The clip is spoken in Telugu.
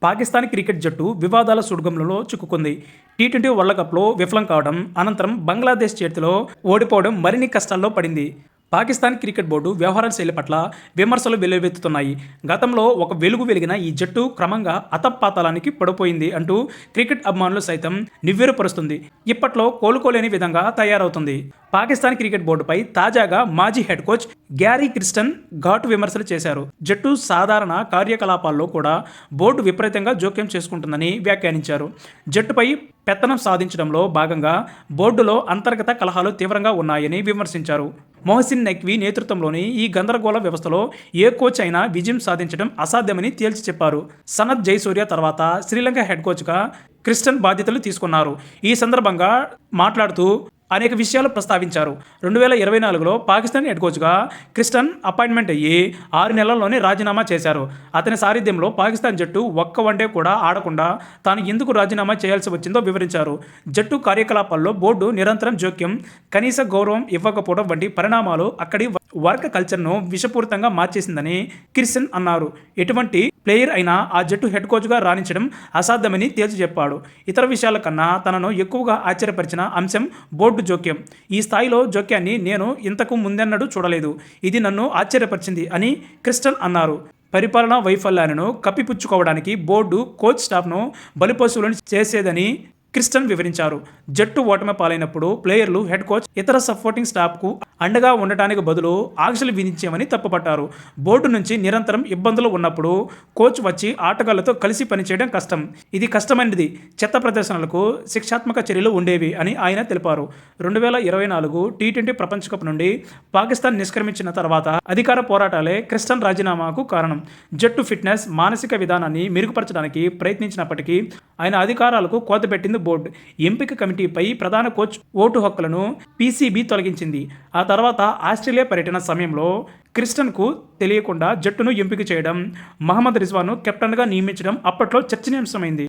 పాకిస్తాన్ క్రికెట్ జట్టు వివాదాల సుడిగుండంలో చిక్కుకుంది. టీ20 వరల్డ్ కప్లో విఫలం కావడం అనంతరం బంగ్లాదేశ్ చేతిలో ఓడిపోవడం మరిన్ని కష్టాల్లో పడింది. పాకిస్తాన్ క్రికెట్ బోర్డు వ్యవహారాల శైలి పట్ల విమర్శలు వెల్లువెత్తుతున్నాయి. గతంలో ఒక వెలుగు వెలిగిన ఈ జట్టు క్రమంగా అతపాతాళానికి పడిపోయింది అంటూ క్రికెట్ అభిమానులు సైతం నివ్వెరపరుస్తుంది. ఇప్పట్లో కోలుకోలేని విధంగా తయారవుతుంది. పాకిస్తాన్ క్రికెట్ బోర్డుపై తాజాగా మాజీ హెడ్ కోచ్ గ్యారీ క్రిస్టన్ ఘాటు విమర్శలు చేశారు. జట్టు సాధారణ కార్యకలాపాల్లో కూడా బోర్డు విపరీతంగా జోక్యం చేసుకుంటుందని వ్యాఖ్యానించారు. జట్టుపై పెత్తనం సాధించడంలో భాగంగా బోర్డులో అంతర్గత కలహాలు తీవ్రంగా ఉన్నాయని విమర్శించారు. మొహసిన్ నఖ్వీ నేతృత్వంలోని ఈ గందరగోళ వ్యవస్థలో ఏ కోచ్ అయినా విజయం సాధించడం అసాధ్యమని తేల్చి చెప్పారు. సనత్ జయసూర్య తర్వాత శ్రీలంక హెడ్ కోచ్గా క్రిస్టన్ బాధ్యతలు తీసుకున్నారు. ఈ సందర్భంగా మాట్లాడుతూ అనేక విషయాలు ప్రస్తావించారు. 2024లో పాకిస్తాన్ హెడ్ కోచ్గా క్రిస్టన్ అపాయింట్మెంట్ అయ్యి 6 నెలల్లోనే రాజీనామా చేశారు. అతని సారథ్యంలో పాకిస్తాన్ జట్టు ఒక్క వన్డే కూడా ఆడకుండా తాను ఎందుకు రాజీనామా చేయాల్సి వచ్చిందో వివరించారు. జట్టు కార్యకలాపాల్లో బోర్డు నిరంతరం జోక్యం, కనీస గౌరవం ఇవ్వకపోవడం వంటి పరిణామాలు అక్కడి వర్క్ కల్చర్ను విషపూరితంగా మార్చేసిందని క్రిస్టన్ అన్నారు. ఎటువంటి ప్లేయర్ అయినా ఆ జట్టు హెడ్ కోచ్గా రాణించడం అసాధ్యమని తేల్చి చెప్పాడు. ఇతర విషయాల కన్నా తనను ఎక్కువగా ఆశ్చర్యపరిచిన అంశం బోర్డు జోక్యం. ఈ స్థాయిలో జోక్యాన్ని నేను ఇంతకు ముందెన్నడూ చూడలేదు. ఇది నన్ను ఆశ్చర్యపరిచింది అని క్రిస్టన్ అన్నారు. పరిపాలనా వైఫల్యాలను కప్పిపుచ్చుకోవడానికి బోర్డు కోచ్ స్టాఫ్ను బలిపశువులను చేసేదని క్రిస్టన్ వివరించారు. జట్టు ఓటమి పాలైనప్పుడు ప్లేయర్లు, హెడ్ కోచ్, ఇతర సపోర్టింగ్ స్టాఫ్కు అండగా ఉండటానికి బదులు ఆంక్షలు విధించామని తప్పుపట్టారు. బోర్డు నుంచి నిరంతరం ఇబ్బందులు ఉన్నప్పుడు కోచ్ వచ్చి ఆటగాళ్లతో కలిసి పనిచేయడం కష్టం. ఇది కష్టమైనది. చెత్త ప్రదర్శనలకు శిక్షాత్మక చర్యలు ఉండేవి అని ఆయన తెలిపారు. 2024 టీ20 ప్రపంచ కప్ నుండి పాకిస్తాన్ నిష్క్రమించిన తర్వాత అధికార పోరాటాలే క్రిస్టన్ రాజీనామాకు కారణం. జట్టు ఫిట్నెస్, మానసిక విధానాన్ని మెరుగుపరచడానికి ప్రయత్నించినప్పటికీ ఆయన అధికారాలకు కోత పెట్టింది బోర్డు. ఎంపిక కమిటీపై ప్రధాన కోచ్ ఓటు హక్కులను పీసీబీ తొలగించింది. ఆ తర్వాత ఆస్ట్రేలియా పర్యటన సమయంలో క్రిస్టన్కు తెలియకుండా జట్టును ఎంపిక చేయడం, మహమ్మద్ రిజ్వాన్ను కెప్టెన్గా నియమించడం అప్పట్లో చర్చనీయాంశమైంది.